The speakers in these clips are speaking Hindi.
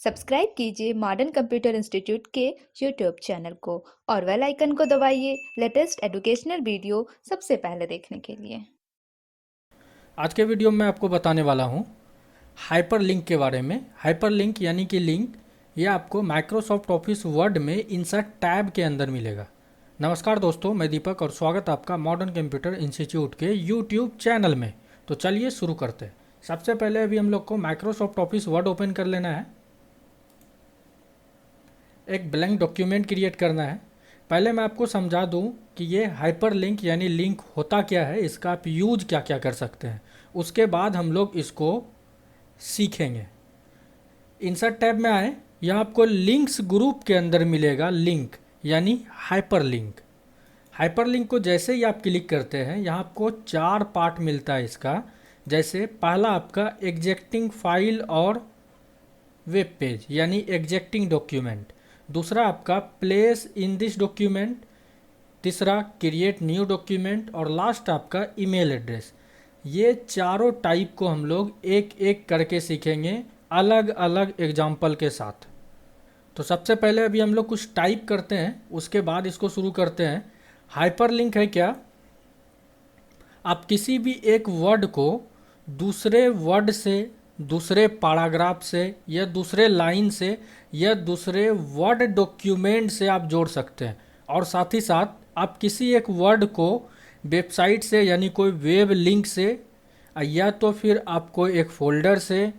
सब्सक्राइब कीजिए मॉडर्न कंप्यूटर इंस्टीट्यूट के यूट्यूब चैनल को और बेल आइकन को दबाइए लेटेस्ट एजुकेशनल वीडियो सबसे पहले देखने के लिए। आज के वीडियो में आपको बताने वाला हूँ हाइपरलिंक के बारे में। हाइपरलिंक यानी कि लिंक, यह आपको माइक्रोसॉफ्ट ऑफिस वर्ड में इंसर्ट टैब के अंदर मिलेगा। नमस्कार दोस्तों, मैं दीपक और स्वागत आपका मॉडर्न कंप्यूटर इंस्टीट्यूट के यूट्यूब चैनल में। तो चलिए शुरू करते हैं। सबसे पहले अभी हम लोग को माइक्रोसॉफ्ट ऑफिस वर्ड ओपन कर लेना है। एक ब्लैंक डॉक्यूमेंट क्रिएट करना है। पहले मैं आपको समझा दूं कि ये हाइपरलिंक यानी लिंक होता क्या है, इसका आप यूज क्या क्या कर सकते हैं। उसके बाद हम लोग इसको सीखेंगे। इंसर्ट टैब में आए, यहाँ आपको लिंक्स ग्रुप के अंदर मिलेगा लिंक यानी हाइपरलिंक। हाइपरलिंक को जैसे ही आप क्लिक करते हैं, यहाँ आपको 4 पार्ट मिलता है इसका। जैसे पहला आपका एग्जेक्टिंग फाइल और वेब पेज यानी एग्जेक्टिंग डॉक्यूमेंट। दूसरा आपका प्लेस इन दिस डॉक्यूमेंट। तीसरा क्रिएट न्यू डॉक्यूमेंट और लास्ट आपका ईमेल एड्रेस। ये चारों टाइप को हम लोग एक एक करके सीखेंगे अलग अलग एग्जाम्पल के साथ। तो सबसे पहले अभी हम लोग कुछ टाइप करते हैं, उसके बाद इसको शुरू करते हैं। हाइपरलिंक है क्या? आप किसी भी एक वर्ड को दूसरे वर्ड से, दूसरे पैराग्राफ से या दूसरे लाइन से या दूसरे वर्ड डॉक्यूमेंट से आप जोड़ सकते हैं। और साथ ही साथ आप किसी एक वर्ड को वेबसाइट से यानी कोई वेब लिंक से, या तो फिर आप कोई एक फोल्डर से,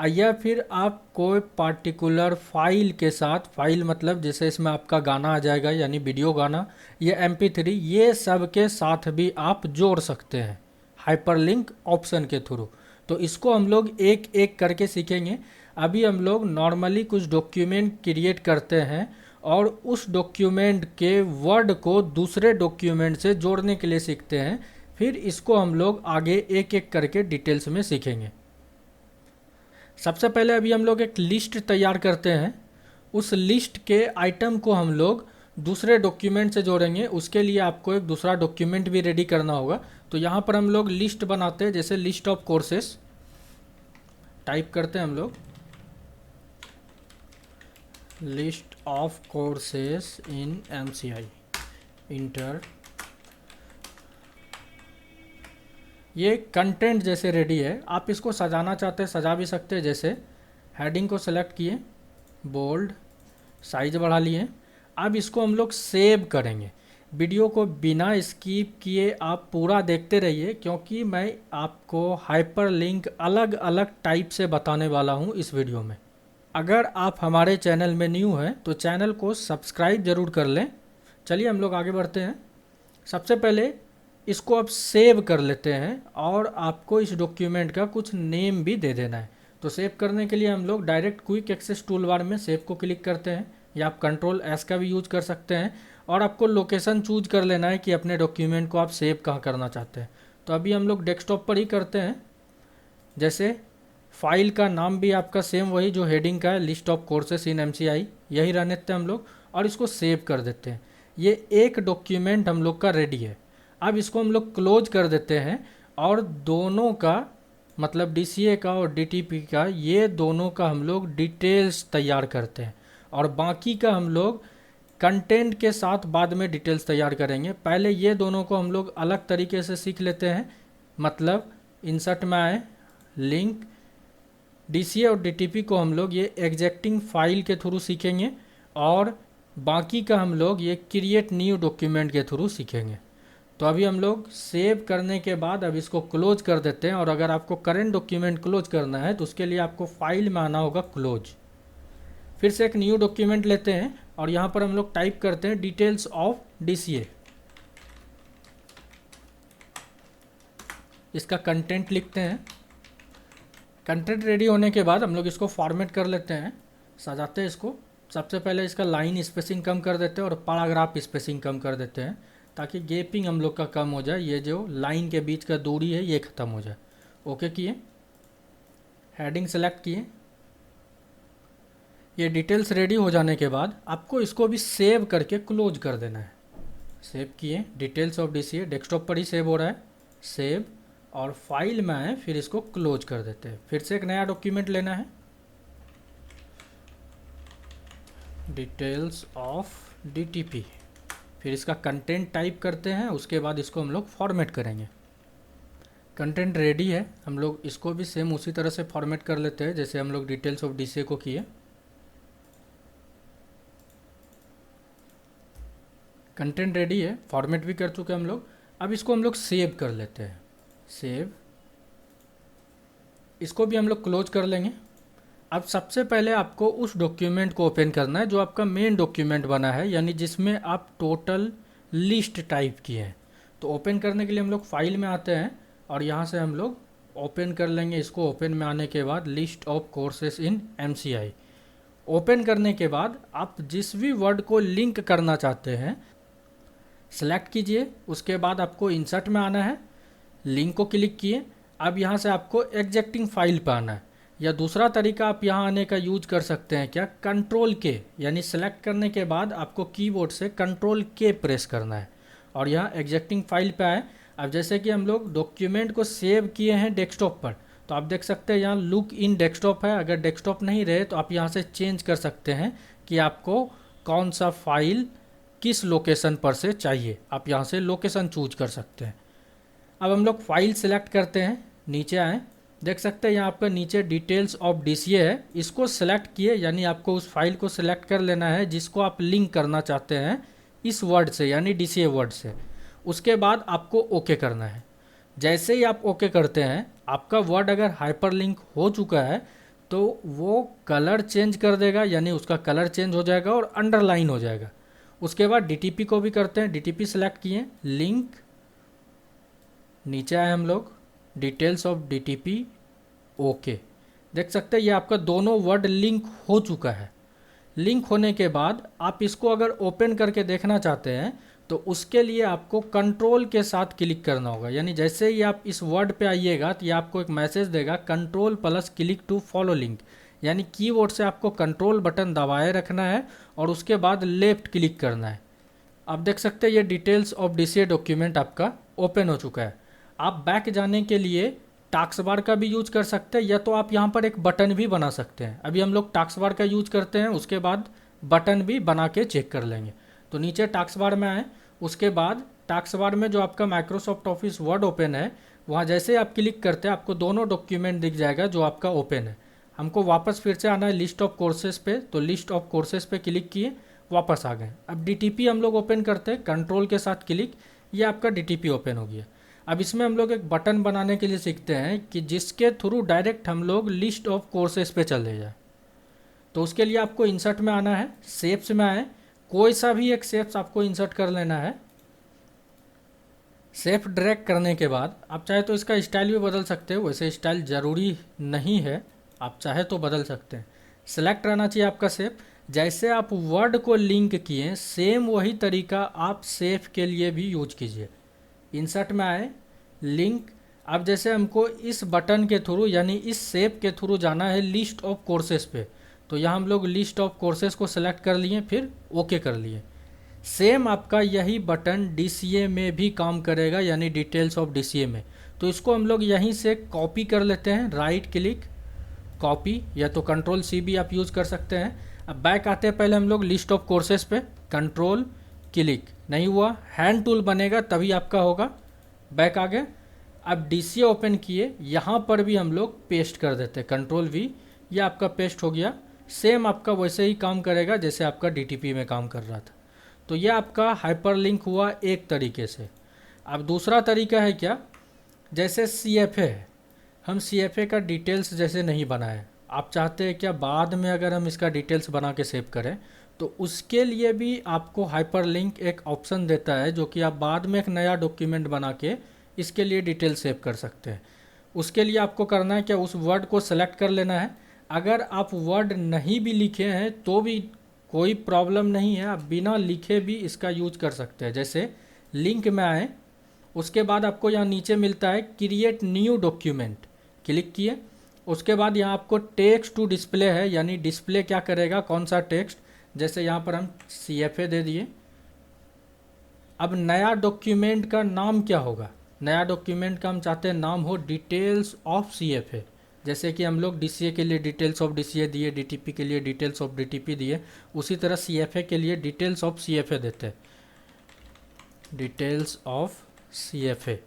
या फिर आप कोई पार्टिकुलर फाइल के साथ, फाइल मतलब जैसे इसमें आपका गाना आ जाएगा यानी वीडियो गाना या MP3, ये सब के साथ भी आप जोड़ सकते हैं हाइपरलिंक ऑप्शन के थ्रू। तो इसको हम लोग एक एक करके सीखेंगे। अभी हम लोग नॉर्मली कुछ डॉक्यूमेंट क्रिएट करते हैं और उस डॉक्यूमेंट के वर्ड को दूसरे डॉक्यूमेंट से जोड़ने के लिए सीखते हैं। फिर इसको हम लोग आगे एक एक करके डिटेल्स में सीखेंगे। सबसे पहले अभी हम लोग एक लिस्ट तैयार करते हैं। उस लिस्ट के आइटम को हम लोग दूसरे डॉक्यूमेंट से जोड़ेंगे। उसके लिए आपको एक दूसरा डॉक्यूमेंट भी रेडी करना होगा। तो यहाँ पर हम लोग लिस्ट बनाते हैं, जैसे लिस्ट ऑफ कोर्सेस टाइप करते हैं हम लोग, list of courses in MCI inter. ये कंटेंट जैसे रेडी है। आप इसको सजाना चाहते हैं सजा भी सकते हैं। जैसे हेडिंग को सेलेक्ट किए, बोल्ड, साइज बढ़ा लिए। अब इसको हम लोग सेव करेंगे। वीडियो को बिना स्किप किए आप पूरा देखते रहिए, क्योंकि मैं आपको हाइपरलिंक अलग अलग टाइप से बताने वाला हूँ इस वीडियो में। अगर आप हमारे चैनल में न्यू हैं तो चैनल को सब्सक्राइब ज़रूर कर लें। चलिए हम लोग आगे बढ़ते हैं। सबसे पहले इसको अब सेव कर लेते हैं और आपको इस डॉक्यूमेंट का कुछ नेम भी दे देना है। तो सेव करने के लिए हम लोग direct quick access tool bar में सेव को क्लिक करते हैं, या आप Ctrl+S का भी यूज कर सकते हैं। और आपको लोकेशन चूज कर लेना है कि अपने डॉक्यूमेंट को आप सेव कहाँ करना चाहते हैं। तो अभी हम लोग डेस्कटॉप पर ही करते हैं। जैसे फाइल का नाम भी आपका सेम वही जो हेडिंग का है, list of courses in MCI, यही रहने देते हैं हम लोग और इसको सेव कर देते हैं। ये एक डॉक्यूमेंट हम लोग का रेडी है। अब इसको हम लोग क्लोज कर देते हैं और दोनों का मतलब DCA का और DTP का, ये दोनों का हम लोग डिटेल्स तैयार करते हैं। और बाकी का हम लोग कंटेंट के साथ बाद में डिटेल्स तैयार करेंगे। पहले ये दोनों को हम लोग अलग तरीके से सीख लेते हैं। मतलब इंसर्ट में आए, लिंक, DCA और DTP को हम लोग ये एग्जेक्टिंग फाइल के थ्रू सीखेंगे और बाकी का हम लोग ये क्रिएट न्यू डॉक्यूमेंट के थ्रू सीखेंगे। तो अभी हम लोग सेव करने के बाद अब इसको क्लोज कर देते हैं। और अगर आपको करंट डॉक्यूमेंट क्लोज करना है तो उसके लिए आपको फाइल में आना होगा, क्लोज। फिर से एक न्यू डॉक्यूमेंट लेते हैं और यहाँ पर हम लोग टाइप करते हैं डिटेल्स ऑफ DCA। इसका कंटेंट लिखते हैं। कंटेंट रेडी होने के बाद हम लोग इसको फॉर्मेट कर लेते हैं, सजाते हैं इसको। सबसे पहले इसका लाइन स्पेसिंग कम कर देते हैं और पैराग्राफ स्पेसिंग कम कर देते हैं, ताकि गैपिंग हम लोग का कम हो जाए। ये जो लाइन के बीच का दूरी है ये ख़त्म हो जाए। ओके किए, हेडिंग सेलेक्ट किए। ये डिटेल्स रेडी हो जाने के बाद आपको इसको भी सेव करके क्लोज कर देना है। सेव किए, डिटेल्स ऑफ DCA डेस्कटॉप पर ही सेव हो रहा है। सेव और फाइल में आए, फिर इसको क्लोज कर देते हैं। फिर से एक नया डॉक्यूमेंट लेना है, डिटेल्स ऑफ डीटीपी, फिर इसका कंटेंट टाइप करते हैं, उसके बाद इसको हम लोग फॉर्मेट करेंगे। कंटेंट रेडी है, हम लोग इसको भी सेम उसी तरह से फॉर्मेट कर लेते हैं जैसे हम लोग डिटेल्स ऑफ डीसीए को किए। कंटेंट रेडी है, फॉर्मेट भी कर चुके हम लोग। अब इसको हम लोग सेव कर लेते हैं, सेव, इसको भी हम लोग क्लोज कर लेंगे। अब सबसे पहले आपको उस डॉक्यूमेंट को ओपन करना है जो आपका मेन डॉक्यूमेंट बना है, यानी जिसमें आप टोटल लिस्ट टाइप किए हैं। तो ओपन करने के लिए हम लोग फाइल में आते हैं और यहाँ से हम लोग ओपन कर लेंगे इसको। ओपन में आने के बाद list of courses in MCI, open करने के बाद आप जिस भी वर्ड को लिंक करना चाहते हैं सेलेक्ट कीजिए। उसके बाद आपको इंसर्ट में आना है, लिंक को क्लिक किए। अब यहाँ से आपको एग्जैक्टिंग फाइल पर आना है, या दूसरा तरीका आप यहाँ आने का यूज कर सकते हैं क्या, कंट्रोल के, यानी सेलेक्ट करने के बाद आपको कीबोर्ड से कंट्रोल के प्रेस करना है और यहाँ एग्जैक्टिंग फाइल पे आए। अब जैसे कि हम लोग डॉक्यूमेंट को सेव किए हैं डेस्कटॉप पर, तो आप देख सकते हैं यहाँ लुक इन डेस्कटॉप है। अगर डेस्कटॉप नहीं रहे तो आप यहाँ से चेंज कर सकते हैं कि आपको कौन सा फाइल किस लोकेशन पर से चाहिए, आप यहाँ से लोकेशन चूज कर सकते हैं। अब हम लोग फाइल सेलेक्ट करते हैं, नीचे आए, देख सकते हैं यहाँ आपका नीचे डिटेल्स ऑफ डीसीए है, इसको सेलेक्ट किए, यानी आपको उस फाइल को सेलेक्ट कर लेना है जिसको आप लिंक करना चाहते हैं इस वर्ड से, यानी डीसीए वर्ड से। उसके बाद आपको ओके करना है। जैसे ही आप ओके करते हैं, आपका वर्ड अगर हाइपरलिंक हो चुका है तो वो कलर चेंज कर देगा, यानी उसका कलर चेंज हो जाएगा और अंडरलाइन हो जाएगा। उसके बाद डीटीपी को भी करते हैं, डीटीपी सेलेक्ट किए, लिंक, नीचे आए हम लोग, डिटेल्स ऑफ डीटीपी, ओके। देख सकते हैं ये आपका दोनों वर्ड लिंक हो चुका है। लिंक होने के बाद आप इसको अगर ओपन करके देखना चाहते हैं तो उसके लिए आपको कंट्रोल के साथ क्लिक करना होगा, यानी जैसे ही आप इस वर्ड पे आइएगा तो ये आपको एक मैसेज देगा control plus click to follow link, यानी कीबोर्ड से आपको कंट्रोल बटन दबाए रखना है और उसके बाद लेफ्ट क्लिक करना है। आप देख सकते हैं ये डिटेल्स ऑफ डीसीए डॉक्यूमेंट आपका ओपन हो चुका है। आप बैक जाने के लिए टास्क बार का भी यूज कर सकते हैं, या तो आप यहाँ पर एक बटन भी बना सकते हैं। अभी हम लोग टास्क बार का यूज करते हैं, उसके बाद बटन भी बना के चेक कर लेंगे। तो नीचे टास्क बार में आए, उसके बाद टास्क बार में जो आपका माइक्रोसॉफ्ट ऑफिस वर्ड ओपन है वहाँ जैसे आप क्लिक करते हैं आपको दोनों डॉक्यूमेंट दिख जाएगा जो आपका ओपन है। हमको वापस फिर से आना है लिस्ट ऑफ कोर्सेज पे, तो लिस्ट ऑफ कोर्सेज पे क्लिक किए, वापस आ गए। अब डीटीपी हम लोग ओपन करते हैं, कंट्रोल के साथ क्लिक, ये आपका डीटीपी ओपन हो गया। अब इसमें हम लोग एक बटन बनाने के लिए सीखते हैं कि जिसके थ्रू डायरेक्ट हम लोग लिस्ट ऑफ कोर्सेज पे चले जाए। तो उसके लिए आपको इंसर्ट में आना है, शेप्स में आए, कोई सा भी एक शेप्स आपको इंसर्ट कर लेना है। शेप ड्रैग करने के बाद आप चाहे तो इसका स्टाइल भी बदल सकते हो, वैसे स्टाइल ज़रूरी नहीं है, आप चाहे तो बदल सकते हैं। सेलेक्ट रहना चाहिए आपका शेप। जैसे आप वर्ड को लिंक किए सेम वही तरीका आप शेप के लिए भी यूज कीजिए। इंसर्ट में आए, लिंक, अब जैसे हमको इस बटन के थ्रू यानी इस शेप के थ्रू जाना है लिस्ट ऑफ कोर्सेज पे, तो यहाँ हम लोग लिस्ट ऑफ कोर्सेज को सेलेक्ट कर लिए, फिर ओके कर लिए। सेम आपका यही बटन डीसीए में भी काम करेगा, यानी डिटेल्स ऑफ डीसीए में। तो इसको हम लोग यहीं से कॉपी कर लेते हैं, राइट क्लिक कॉपी, या तो कंट्रोल सी भी आप यूज़ कर सकते हैं। अब बैक आते हैं, पहले हम लोग लिस्ट ऑफ कोर्सेज पे कंट्रोल क्लिक, नहीं हुआ, हैंड टूल बनेगा तभी आपका होगा, बैक आ गए। अब डीसीए ओपन किए, यहाँ पर भी हम लोग पेस्ट कर देते हैं, कंट्रोल वी, ये आपका पेस्ट हो गया। सेम आपका वैसे ही काम करेगा जैसे आपका डीटीपी में काम कर रहा था। तो ये आपका हाइपरलिंक हुआ एक तरीके से। अब दूसरा तरीका है क्या, जैसे सीएफए है, हम सीएफए का डिटेल्स जैसे नहीं बनाए, आप चाहते हैं क्या बाद में अगर हम इसका डिटेल्स बना के सेव करें, तो उसके लिए भी आपको हाइपरलिंक एक ऑप्शन देता है जो कि आप बाद में एक नया डॉक्यूमेंट बना के इसके लिए डिटेल सेव कर सकते हैं। उसके लिए आपको करना है क्या, उस वर्ड को सेलेक्ट कर लेना है। अगर आप वर्ड नहीं भी लिखे हैं तो भी कोई प्रॉब्लम नहीं है, आप बिना लिखे भी इसका यूज कर सकते हैं। जैसे लिंक में आए, उसके बाद आपको यहाँ नीचे मिलता है क्रिएट न्यू डॉक्यूमेंट, क्लिक किए। उसके बाद यहाँ आपको टेक्स्ट टू डिस्प्ले है, यानी डिस्प्ले क्या करेगा, कौन सा टेक्स्ट, जैसे यहाँ पर हम सीएफए दे दिए। अब नया डॉक्यूमेंट का नाम क्या होगा, नया डॉक्यूमेंट का हम चाहते हैं नाम हो डिटेल्स ऑफ सीएफए, जैसे कि हम लोग डीसीए के लिए डिटेल्स ऑफ डीसीए दिए, डीटीपी के लिए डिटेल्स ऑफ डीटीपी दिए, उसी तरह सीएफए के लिए डिटेल्स ऑफ सीएफए देते हैं, डिटेल्स ऑफ सीएफए।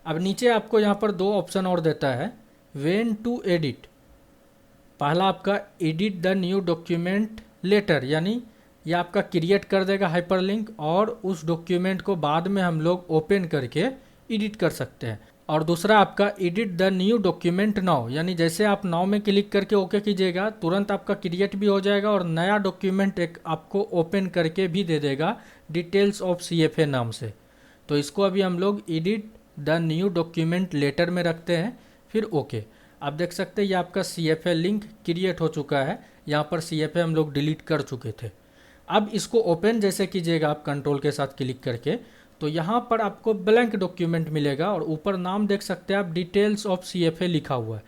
अब नीचे आपको यहाँ पर दो ऑप्शन और देता है, व्हेन टू एडिट। पहला आपका edit the new document letter, यानी ये आपका क्रिएट कर देगा हाइपरलिंक और उस डॉक्यूमेंट को बाद में हम लोग ओपन करके एडिट कर सकते हैं। और दूसरा आपका edit the new document now, यानी जैसे आप नाउ में क्लिक करके ओके कीजिएगा तुरंत आपका क्रिएट भी हो जाएगा और नया डॉक्यूमेंट एक आपको ओपन करके भी दे देगा डिटेल्स ऑफ सीएफए नाम से। तो इसको अभी हम लोग edit the new document letter में रखते हैं, फिर ओके। आप देख सकते हैं ये आपका सीएफए लिंक क्रिएट हो चुका है, यहाँ पर सीएफए हम लोग डिलीट कर चुके थे। अब इसको ओपन जैसे कीजिएगा आप कंट्रोल के साथ क्लिक करके, तो यहाँ पर आपको ब्लैंक डॉक्यूमेंट मिलेगा और ऊपर नाम देख सकते हैं आप, डिटेल्स ऑफ सीएफए लिखा हुआ है।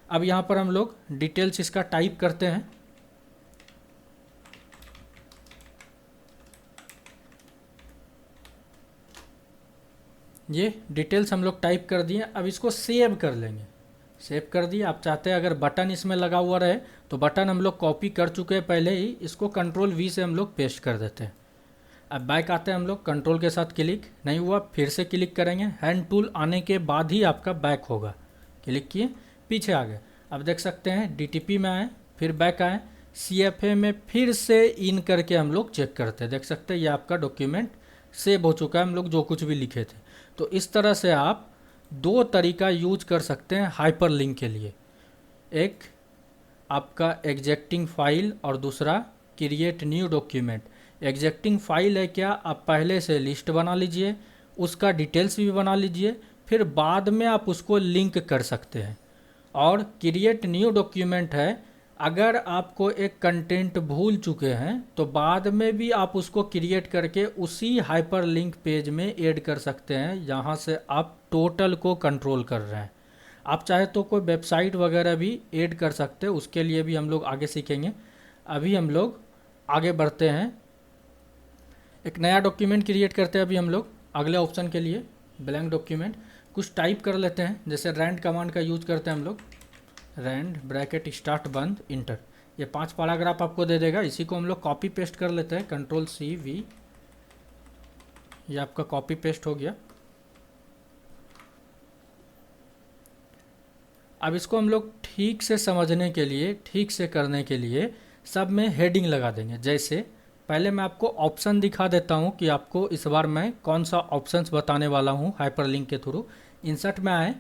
अब यहाँ पर हम लोग डिटेल्स इसका टाइप करते हैं, ये डिटेल्स हम लोग टाइप कर दिए। अब इसको सेव कर लेंगे, सेव कर दिए। आप चाहते हैं अगर बटन इसमें लगा हुआ रहे तो बटन हम लोग कॉपी कर चुके हैं पहले ही, इसको कंट्रोल वी से हम लोग पेस्ट कर देते हैं। अब बैक आते हैं हम लोग, कंट्रोल के साथ क्लिक नहीं हुआ फिर से क्लिक करेंगे, हैंड टूल आने के बाद ही आपका बैक होगा। क्लिक किए, पीछे आ गए। अब देख सकते हैं डीटीपी में आए, फिर बैक आए, सीएफए में फिर से इन करके हम लोग चेक करते हैं। देख सकते हैं ये आपका डॉक्यूमेंट सेव हो चुका है, हम लोग जो कुछ भी लिखे थे। तो इस तरह से आप दो तरीका यूज कर सकते हैं हाइपर लिंक के लिए, एक आपका एग्जैक्टिंग फाइल और दूसरा क्रिएट न्यू डॉक्यूमेंट। एग्जैक्टिंग फाइल है क्या, आप पहले से लिस्ट बना लीजिए, उसका डिटेल्स भी बना लीजिए, फिर बाद में आप उसको लिंक कर सकते हैं। और क्रिएट न्यू डॉक्यूमेंट है, अगर आपको एक कंटेंट भूल चुके हैं तो बाद में भी आप उसको क्रिएट करके उसी हाइपर लिंक पेज में ऐड कर सकते हैं, यहाँ से आप टोटल को कंट्रोल कर रहे हैं। आप चाहे तो कोई वेबसाइट वगैरह भी ऐड कर सकते हैं, उसके लिए भी हम लोग आगे सीखेंगे। अभी हम लोग आगे बढ़ते हैं, एक नया डॉक्यूमेंट क्रिएट करते हैं अभी हम लोग। अगले ऑप्शन के लिए ब्लैंक डॉक्यूमेंट कुछ टाइप कर लेते हैं, जैसे रैंड कमांड का यूज करते हैं हम लोग, रैंड ब्रैकेट स्टार्ट बंद इंटर। ये 5 पैराग्राफ आपको दे देगा, इसी को हम लोग कॉपी पेस्ट कर लेते हैं, कंट्रोल सी वी, ये आपका कॉपी पेस्ट हो गया। अब इसको हम लोग ठीक से समझने के लिए, ठीक से करने के लिए सब में हेडिंग लगा देंगे। जैसे पहले मैं आपको ऑप्शन दिखा देता हूँ कि आपको इस बार मैं कौन सा ऑप्शंस बताने वाला हूँ हाइपर लिंक के थ्रू। इंसर्ट में आए,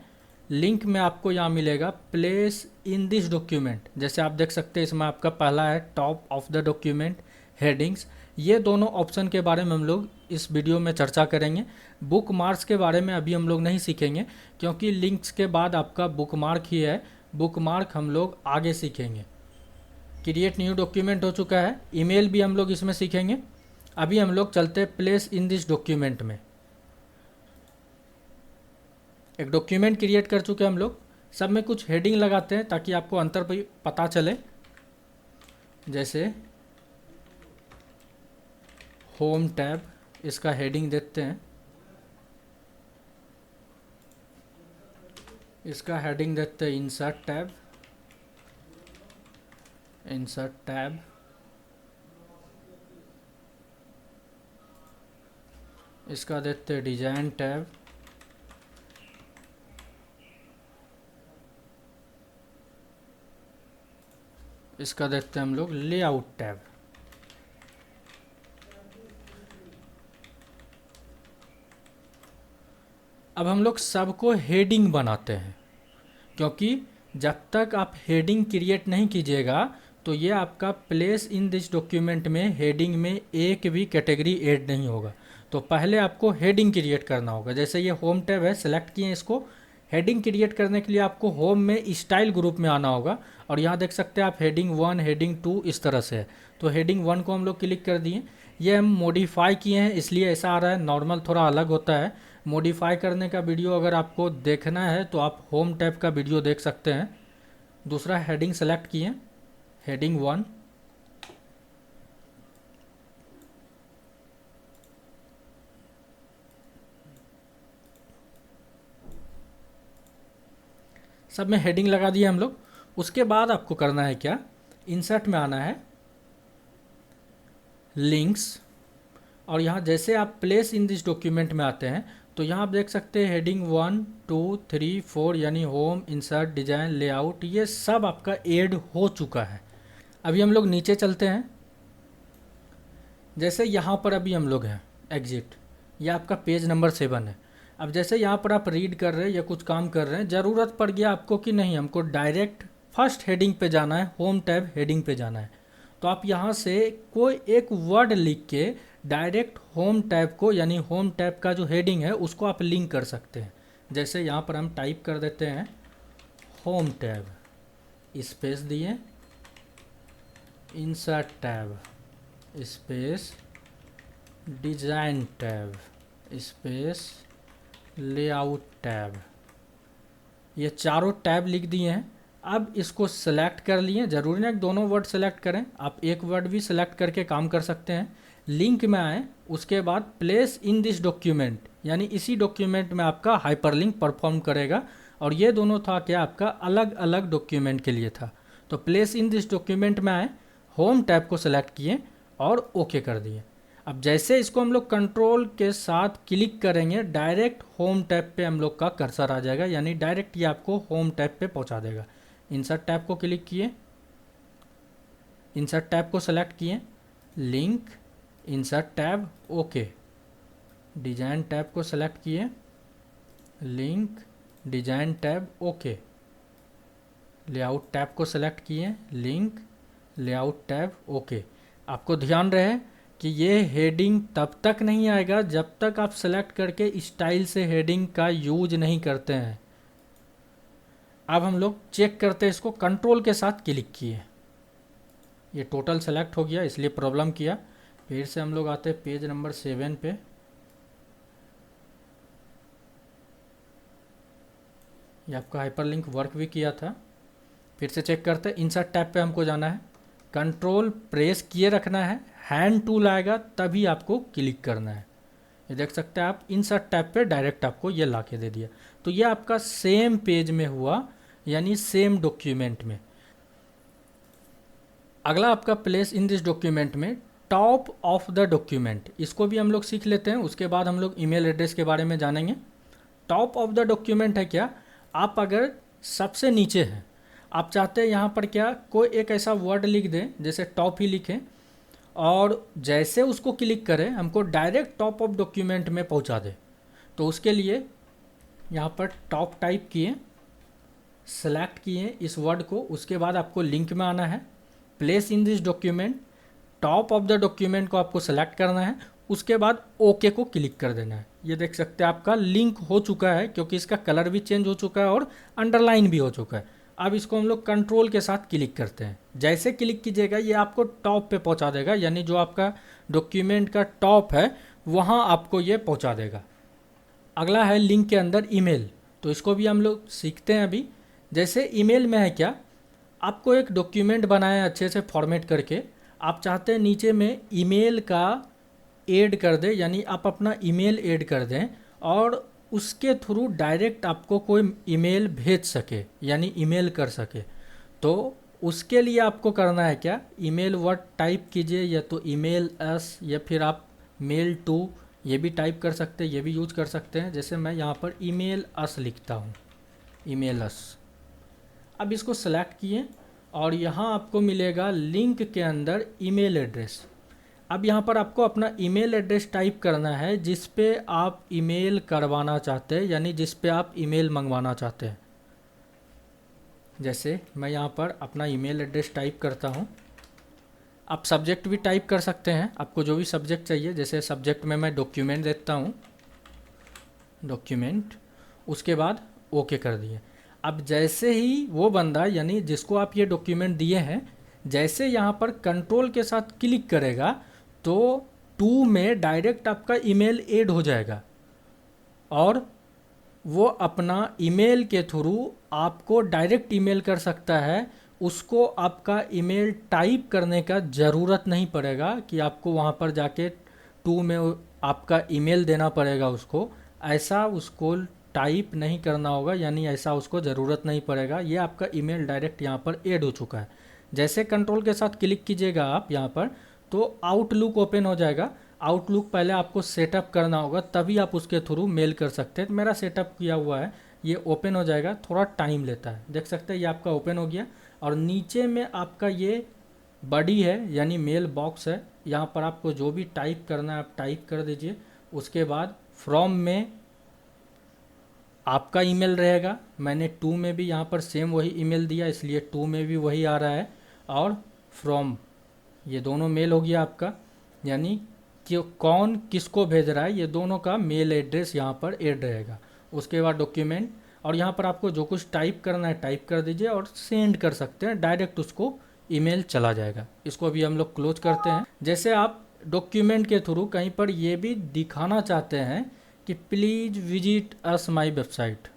लिंक में आपको यहाँ मिलेगा प्लेस इन दिस डॉक्यूमेंट। जैसे आप देख सकते हैं इसमें आपका पहला है top of the document, headings. ये दोनों ऑप्शन के बारे में हम लोग इस वीडियो में चर्चा करेंगे। बुक मार्क्स के बारे में अभी हम लोग नहीं सीखेंगे, क्योंकि लिंक्स के बाद आपका बुक मार्क ही है, बुक मार्क हम लोग आगे सीखेंगे। क्रिएट न्यू डॉक्यूमेंट हो चुका है, ईमेल भी हम लोग इसमें सीखेंगे। अभी हम लोग चलते हैं प्लेस इन दिस डॉक्यूमेंट में। एक डॉक्यूमेंट क्रिएट कर चुके हैं हम लोग, सब में कुछ हेडिंग लगाते हैं ताकि आपको अंतर भी पता चले। जैसे होम टैब, इसका हेडिंग देते हैं, इसका हेडिंग देते हैं इंसर्ट टैब, इंसर्ट टैब। इसका देते हैं डिजाइन टैब, इसका देते हैं हम लोग लेआउट टैब। अब हम लोग सबको हेडिंग बनाते हैं, क्योंकि जब तक आप हेडिंग क्रिएट नहीं कीजिएगा तो ये आपका प्लेस इन दिस डॉक्यूमेंट में हेडिंग में एक भी कैटेगरी ऐड नहीं होगा। तो पहले आपको हेडिंग क्रिएट करना होगा। जैसे ये होम टैब है, सेलेक्ट किए इसको। हेडिंग क्रिएट करने के लिए आपको होम में स्टाइल ग्रुप में आना होगा और यहाँ देख सकते हैं आप हेडिंग 1, हेडिंग 2 इस तरह से है। तो हेडिंग 1 को हम लोग क्लिक कर दिए, ये हम मॉडिफाई किए हैं इसलिए ऐसा आ रहा है, नॉर्मल थोड़ा अलग होता है। मॉडिफाई करने का वीडियो अगर आपको देखना है तो आप होम टैब का वीडियो देख सकते हैं। दूसरा हेडिंग सेलेक्ट किए, हेडिंग 1, सब में हेडिंग लगा दिए हम लोग। उसके बाद आपको करना है क्या, इंसर्ट में आना है, लिंक्स, और यहाँ जैसे आप प्लेस इन दिस डॉक्यूमेंट में आते हैं तो यहाँ आप देख सकते हैं हेडिंग 1 2 3 4 यानी होम, इंसर्ट, डिजाइन, लेआउट, ये सब आपका ऐड हो चुका है। अभी हम लोग नीचे चलते हैं। जैसे यहाँ पर अभी हम लोग हैं एग्जिट, ये आपका पेज नंबर 7 है। अब जैसे यहाँ पर आप रीड कर रहे हैं या कुछ काम कर रहे हैं, ज़रूरत पड़ गया आपको कि नहीं हमको डायरेक्ट फर्स्ट हेडिंग पे जाना है, होम टैब हेडिंग पे जाना है, तो आप यहाँ से कोई एक वर्ड लिख के डायरेक्ट होम टैब को, यानी होम टैब का जो हेडिंग है उसको आप लिंक कर सकते हैं। जैसे यहाँ पर हम टाइप कर देते हैं होम टैब, स्पेस दिए, insert tab, space, design tab, space, layout tab, ये चारों टैब लिख दिए हैं। अब इसको सेलेक्ट कर लिए, ज़रूरी नहीं दोनों वर्ड सेलेक्ट करें, आप एक वर्ड भी सेलेक्ट करके काम कर सकते हैं। लिंक में आए, उसके बाद प्लेस इन दिस डॉक्यूमेंट, यानी इसी डॉक्यूमेंट में आपका हाइपरलिंक परफॉर्म करेगा। और ये दोनों था क्या, आपका अलग अलग डॉक्यूमेंट के लिए था। तो प्लेस इन दिस डॉक्यूमेंट में आए, होम टैब को सेलेक्ट किए और ओके कर दिए। अब जैसे इसको हम लोग कंट्रोल के साथ क्लिक करेंगे, डायरेक्ट होम टैब पे हम लोग का कर्सर आ जाएगा, यानी डायरेक्ट ये आपको होम टैब पे पहुंचा देगा। इंसर्ट टैब को क्लिक किए, इंसर्ट टैब को सेलेक्ट किए, link, insert tab, okay, design tab को सेलेक्ट किए, link, design tab, okay, layout tab को सेलेक्ट किए, लिंक, लेआउट टैब, ओके। आपको ध्यान रहे कि ये हेडिंग तब तक नहीं आएगा जब तक आप सेलेक्ट करके स्टाइल से हेडिंग का यूज नहीं करते हैं। अब हम लोग चेक करते हैं इसको, कंट्रोल के साथ क्लिक किए, ये टोटल सेलेक्ट हो गया इसलिए प्रॉब्लम किया। फिर से हम लोग आते हैं पेज नंबर 7 पे, ये आपका हाइपरलिंक वर्क भी किया था। फिर से चेक करते हैं, इंसर्ट टैब पे हमको जाना है, कंट्रोल प्रेस किए रखना है, हैंड टूल आएगा तभी आपको क्लिक करना है। ये देख सकते हैं आप, इंसर्ट टैब पे डायरेक्ट आपको ये ला के दे दिया। तो ये आपका सेम पेज में हुआ, यानी सेम डॉक्यूमेंट में। अगला आपका प्लेस इन दिस डॉक्यूमेंट में टॉप ऑफ द डॉक्यूमेंट, इसको भी हम लोग सीख लेते हैं, उसके बाद हम लोग ईमेल एड्रेस के बारे में जानेंगे। टॉप ऑफ द डॉक्यूमेंट है क्या, आप अगर सबसे नीचे हैं, आप चाहते हैं यहाँ पर क्या कोई एक ऐसा वर्ड लिख दें, जैसे टॉप ही लिखें, और जैसे उसको क्लिक करें हमको डायरेक्ट टॉप ऑफ डॉक्यूमेंट में पहुँचा दे। तो उसके लिए यहाँ पर टॉप टाइप किए, सेलेक्ट किए इस वर्ड को, उसके बाद आपको लिंक में आना है, place in this document, top of the document को आपको सेलेक्ट करना है, उसके बाद ओके को क्लिक कर देना है। ये देख सकते हैं आपका लिंक हो चुका है, क्योंकि इसका कलर भी चेंज हो चुका है और अंडरलाइन भी हो चुका है। अब इसको हम लोग कंट्रोल के साथ क्लिक करते हैं, जैसे क्लिक कीजिएगा ये आपको टॉप पे पहुंचा देगा, यानी जो आपका डॉक्यूमेंट का टॉप है वहाँ आपको ये पहुंचा देगा। अगला है लिंक के अंदर ईमेल, तो इसको भी हम लोग सीखते हैं अभी। जैसे ईमेल में है क्या, आपको एक डॉक्यूमेंट बनाया है अच्छे से फॉर्मेट करके, आप चाहते हैं नीचे में ईमेल का ऐड कर दें, यानी आप अपना ईमेल ऐड कर दें और उसके थ्रू डायरेक्ट आपको कोई ईमेल भेज सके, यानी ईमेल कर सके। तो उसके लिए आपको करना है क्या, ईमेल वर्ड टाइप कीजिए, या तो ईमेल अस, या फिर आप मेल टू ये भी टाइप कर सकते हैं, ये भी यूज कर सकते हैं। जैसे मैं यहाँ पर ईमेल अस लिखता हूँ, ईमेल अस। अब इसको सेलेक्ट किए और यहाँ आपको मिलेगा लिंक के अंदर ईमेल एड्रेस। अब यहाँ पर आपको अपना ईमेल एड्रेस टाइप करना है जिस पे आप ईमेल करवाना चाहते हैं, यानी जिस पे आप ईमेल मंगवाना चाहते हैं। जैसे मैं यहाँ पर अपना ईमेल एड्रेस टाइप करता हूँ। आप सब्जेक्ट भी टाइप कर सकते हैं, आपको जो भी सब्जेक्ट चाहिए। जैसे सब्जेक्ट में मैं डॉक्यूमेंट देता हूँ, डॉक्यूमेंट, उसके बाद ओके कर दिए। अब जैसे ही वो बंदा, यानी जिसको आप ये डॉक्यूमेंट दिए हैं, जैसे यहाँ पर कंट्रोल के साथ क्लिक करेगा तो टू में डायरेक्ट आपका ईमेल ऐड हो जाएगा और वो अपना ईमेल के थ्रू आपको डायरेक्ट ईमेल कर सकता है। उसको आपका ईमेल टाइप करने का ज़रूरत नहीं पड़ेगा कि आपको वहाँ पर जाके टू में आपका ईमेल देना पड़ेगा उसको। ऐसा उसको टाइप नहीं करना होगा, यानी ऐसा उसको ज़रूरत नहीं पड़ेगा। ये आपका ईमेल डायरेक्ट यहाँ पर ऐड हो चुका है। जैसे कंट्रोल के साथ क्लिक कीजिएगा आप यहाँ पर, तो आउटलुक ओपन हो जाएगा। आउटलुक पहले आपको सेटअप करना होगा, तभी आप उसके थ्रू मेल कर सकते हैं। तो मेरा सेटअप किया हुआ है, ये ओपन हो जाएगा, थोड़ा टाइम लेता है। देख सकते हैं ये आपका ओपन हो गया, और नीचे में आपका ये बॉडी है यानी मेल बॉक्स है। यहाँ पर आपको जो भी टाइप करना है आप टाइप कर दीजिए। उसके बाद फ्रॉम में आपका ईमेल रहेगा। मैंने टू में भी यहाँ पर सेम वही ईमेल दिया, इसलिए टू में भी वही आ रहा है। और फ्रॉम, ये दोनों मेल हो गया आपका, यानी कि कौन किसको भेज रहा है, ये दोनों का मेल एड्रेस यहाँ पर ऐड रहेगा। उसके बाद डॉक्यूमेंट, और यहाँ पर आपको जो कुछ टाइप करना है टाइप कर दीजिए और सेंड कर सकते हैं, डायरेक्ट उसको ईमेल चला जाएगा। इसको भी हम लोग क्लोज करते हैं। जैसे आप डॉक्यूमेंट के थ्रू कहीं पर ये भी दिखाना चाहते हैं कि please visit us my website,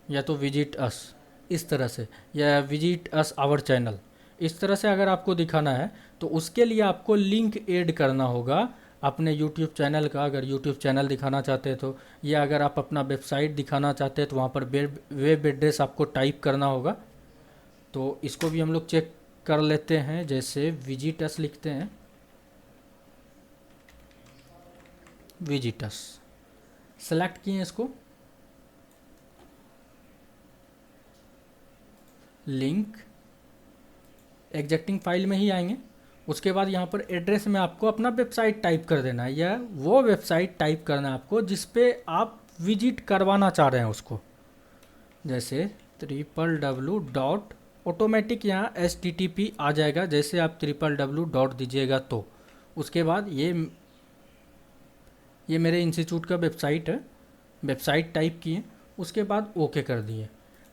या तो विजिट अस इस तरह से, या विजिट अस आवर चैनल, इस तरह से अगर आपको दिखाना है तो उसके लिए आपको लिंक ऐड करना होगा अपने यूट्यूब चैनल का। अगर यूट्यूब चैनल दिखाना चाहते हैं तो, या अगर आप अपना वेबसाइट दिखाना चाहते हैं तो वहाँ पर वेब एड्रेस आपको टाइप करना होगा। तो इसको भी हम लोग चेक कर लेते हैं। जैसे विजिट अस लिखते हैं, विजिट अस सेलेक्ट किए इसको, लिंक एग्जैक्टिंग फाइल में ही आएंगे। उसके बाद यहाँ पर एड्रेस में आपको अपना वेबसाइट टाइप कर देना है, या वो वेबसाइट टाइप करना है आपको जिस पे आप विजिट करवाना चाह रहे हैं उसको। जैसे www. ऑटोमेटिक यहाँ HTTP आ जाएगा जैसे आप www. दीजिएगा तो। उसके बाद ये मेरे इंस्टीट्यूट का वेबसाइट है, वेबसाइट टाइप किए, उसके बाद ओके कर दिए।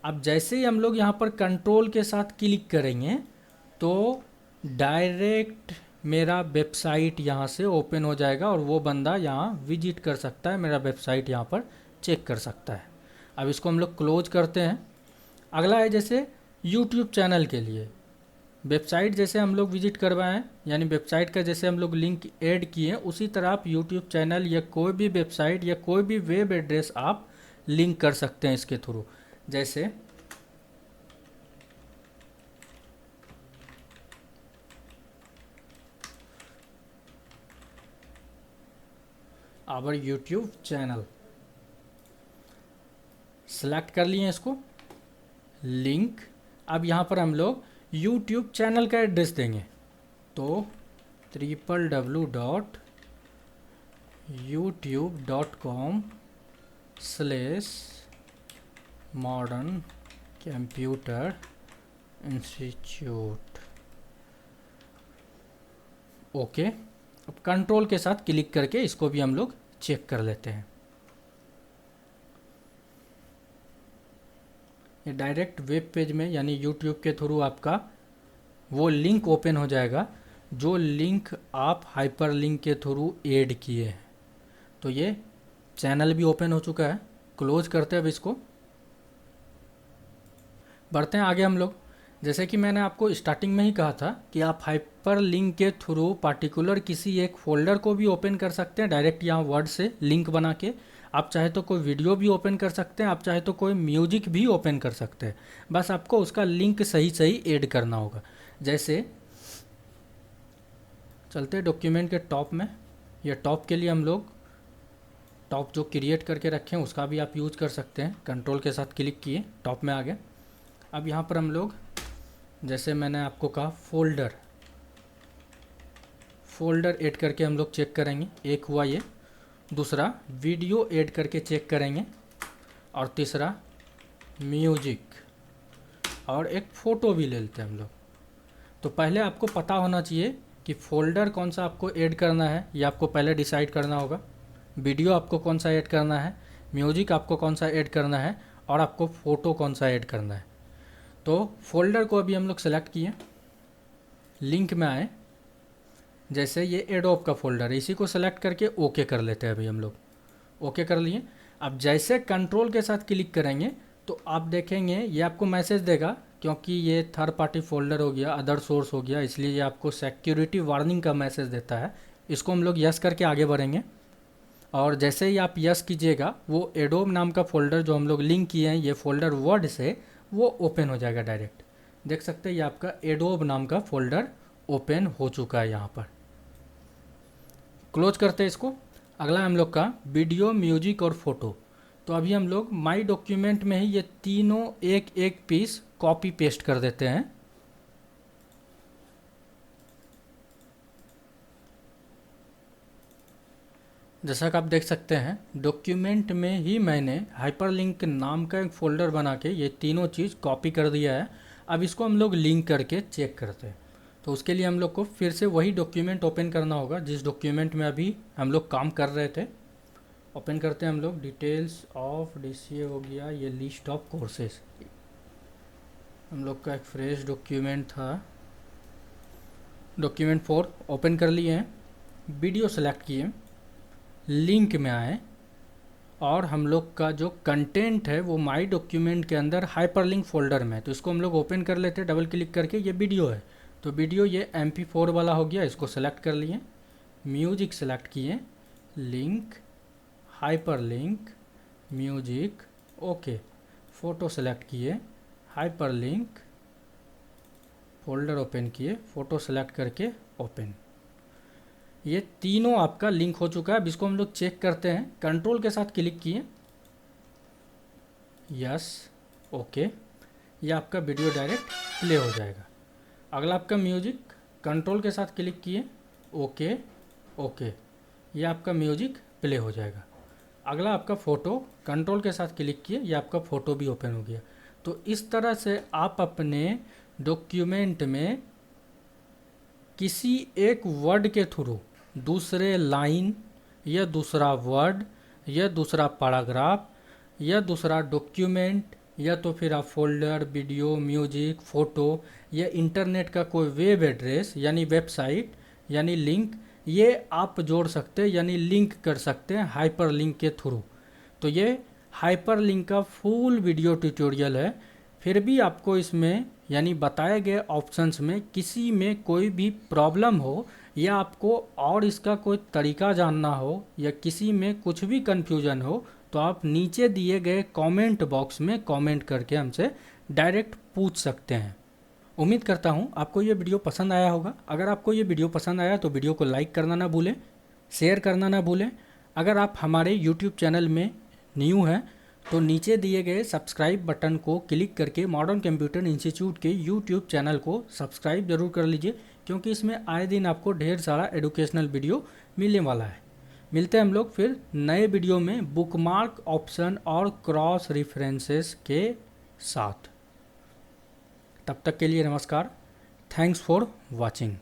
अब जैसे ही हम लोग यहाँ पर कंट्रोल के साथ क्लिक करेंगे तो डायरेक्ट मेरा वेबसाइट यहाँ से ओपन हो जाएगा, और वो बंदा यहाँ विजिट कर सकता है, मेरा वेबसाइट यहाँ पर चेक कर सकता है। अब इसको हम लोग क्लोज करते हैं। अगला है जैसे यूट्यूब चैनल के लिए वेबसाइट जैसे हम लोग विजिट करवाएं, यानी वेबसाइट का जैसे हम लोग लिंक ऐड किए, उसी तरह आप यूट्यूब चैनल या कोई भी वेबसाइट या कोई भी वेब एड्रेस आप लिंक कर सकते हैं इसके थ्रू। जैसे आवर यूट्यूब चैनल सेलेक्ट कर लिए इसको, लिंक। अब यहाँ पर हम लोग यूट्यूब चैनल का एड्रेस देंगे, तो www.youtube.com/modern-computer-institute। ओके। अब कंट्रोल के साथ क्लिक करके इसको भी हम लोग चेक कर लेते हैं। ये डायरेक्ट वेब पेज में यानी यूट्यूब के थ्रू आपका वो लिंक ओपन हो जाएगा जो लिंक आप हाइपर लिंक के थ्रू ऐड किए हैं। तो ये चैनल भी ओपन हो चुका है। क्लोज करते हैं अब इसको, बढ़ते हैं आगे हम लोग। जैसे कि मैंने आपको स्टार्टिंग में ही कहा था कि आप हाइपर लिंक के थ्रू पार्टिकुलर किसी एक फोल्डर को भी ओपन कर सकते हैं डायरेक्ट यहाँ वर्ड से लिंक बना के। आप चाहे तो कोई वीडियो भी ओपन कर सकते हैं, आप चाहे तो कोई म्यूजिक भी ओपन कर सकते हैं, बस आपको उसका लिंक सही सही ऐड करना होगा। जैसे चलते डॉक्यूमेंट के टॉप में, ये टॉप के लिए हम लोग टॉप जो क्रिएट करके रखें उसका भी आप यूज कर सकते हैं। कंट्रोल के साथ क्लिक किए, टॉप में आ गए। अब यहाँ पर हम लोग जैसे मैंने आपको कहा फोल्डर ऐड करके हम लोग चेक करेंगे। एक हुआ ये, दूसरा वीडियो ऐड करके चेक करेंगे, और तीसरा म्यूजिक, और एक फ़ोटो भी ले लेते हैं हम लोग। तो पहले आपको पता होना चाहिए कि फ़ोल्डर कौन सा आपको ऐड करना है, ये आपको पहले डिसाइड करना होगा। वीडियो आपको कौन सा ऐड करना है, म्यूजिक आपको कौन सा ऐड करना है, और आपको फ़ोटो कौन सा ऐड करना है। तो फोल्डर को अभी हम लोग सेलेक्ट किए, लिंक में आए, जैसे ये एडोब का फोल्डर है, इसी को सेलेक्ट करके ओके कर लेते हैं। अभी हम लोग ओके कर लिए। अब जैसे कंट्रोल के साथ क्लिक करेंगे तो आप देखेंगे ये आपको मैसेज देगा, क्योंकि ये थर्ड पार्टी फोल्डर हो गया, अदर सोर्स हो गया, इसलिए ये आपको सिक्योरिटी वार्निंग का मैसेज देता है। इसको हम लोग यस करके आगे बढ़ेंगे। और जैसे ही आप यस कीजिएगा वो एडोब नाम का फ़ोल्डर जो हम लोग लिंक किए हैं ये फ़ोल्डर वर्ड से, वो ओपन हो जाएगा डायरेक्ट। देख सकते हैं ये आपका एडोब नाम का फ़ोल्डर ओपन हो चुका है यहाँ पर। क्लोज करते हैं इसको। अगला हम लोग का वीडियो, म्यूजिक और फोटो। तो अभी हम लोग माई डॉक्यूमेंट में ही ये तीनों एक एक पीस कॉपी पेस्ट कर देते हैं। जैसा कि आप देख सकते हैं डॉक्यूमेंट में ही मैंने हाइपरलिंक नाम का एक फ़ोल्डर बना के ये तीनों चीज़ कॉपी कर दिया है। अब इसको हम लोग लिंक करके चेक करते हैं। तो उसके लिए हम लोग को फिर से वही डॉक्यूमेंट ओपन करना होगा जिस डॉक्यूमेंट में अभी हम लोग काम कर रहे थे। ओपन करते हैं हम लोग। डिटेल्स ऑफ DCA हो गया, ये लिस्ट ऑफ कोर्सेज हम लोग का एक फ्रेश डॉक्यूमेंट था। डॉक्यूमेंट 4 ओपन कर लिए हैं। वीडियो सेलेक्ट किए, लिंक में आए और हम लोग का जो कंटेंट है वो माई डॉक्यूमेंट के अंदर हाइपरलिंक फ़ोल्डर में है। तो इसको हम लोग ओपन कर लेते हैं डबल क्लिक करके। ये वीडियो है, तो वीडियो ये MP4 वाला हो गया, इसको सेलेक्ट कर लिए। म्यूजिक सेलेक्ट किए, link, hyperlink, music, okay. Photo select किए, हाइपरलिंक, फ़ोल्डर ओपन किए, फ़ोटो सेलेक्ट करके ओपन। ये तीनों आपका लिंक हो चुका है। अब इसको हम लोग चेक करते हैं। कंट्रोल के साथ क्लिक किए, यस, ओके। ये आपका वीडियो डायरेक्ट प्ले हो जाएगा। अगला आपका म्यूजिक, कंट्रोल के साथ क्लिक किए, ओके, ओके। ये आपका म्यूजिक प्ले हो जाएगा। अगला आपका फ़ोटो, कंट्रोल के साथ क्लिक किए, ये आपका फ़ोटो भी ओपन हो गया। तो इस तरह से आप अपने डॉक्यूमेंट में किसी एक वर्ड के थ्रू दूसरे लाइन या दूसरा वर्ड या दूसरा पैराग्राफ या दूसरा डॉक्यूमेंट या तो फिर आप फोल्डर, वीडियो, म्यूजिक, फ़ोटो या इंटरनेट का कोई वेब एड्रेस यानी वेबसाइट यानी लिंक, ये आप जोड़ सकते हैं यानी लिंक कर सकते हैं हाइपर लिंक के थ्रू। तो ये हाइपर लिंक का फुल वीडियो ट्यूटोरियल है। फिर भी आपको इसमें यानी बताए गए ऑप्शंस में किसी में कोई भी प्रॉब्लम हो या आपको और इसका कोई तरीका जानना हो या किसी में कुछ भी कन्फ्यूजन हो तो आप नीचे दिए गए कमेंट बॉक्स में कमेंट करके हमसे डायरेक्ट पूछ सकते हैं। उम्मीद करता हूँ आपको ये वीडियो पसंद आया होगा। अगर आपको ये वीडियो पसंद आया तो वीडियो को लाइक करना ना भूलें, शेयर करना ना भूलें। अगर आप हमारे YouTube चैनल में न्यू हैं तो नीचे दिए गए सब्सक्राइब बटन को क्लिक करके मॉडर्न कंप्यूटर इंस्टीट्यूट के YouTube चैनल को सब्सक्राइब जरूर कर लीजिए, क्योंकि इसमें आए दिन आपको ढेर सारा एजुकेशनल वीडियो मिलने वाला है। मिलते हैं हम लोग फिर नए वीडियो में बुकमार्क ऑप्शन और क्रॉस रेफरेंसेस के साथ। तब तक के लिए नमस्कार। Thanks for watching.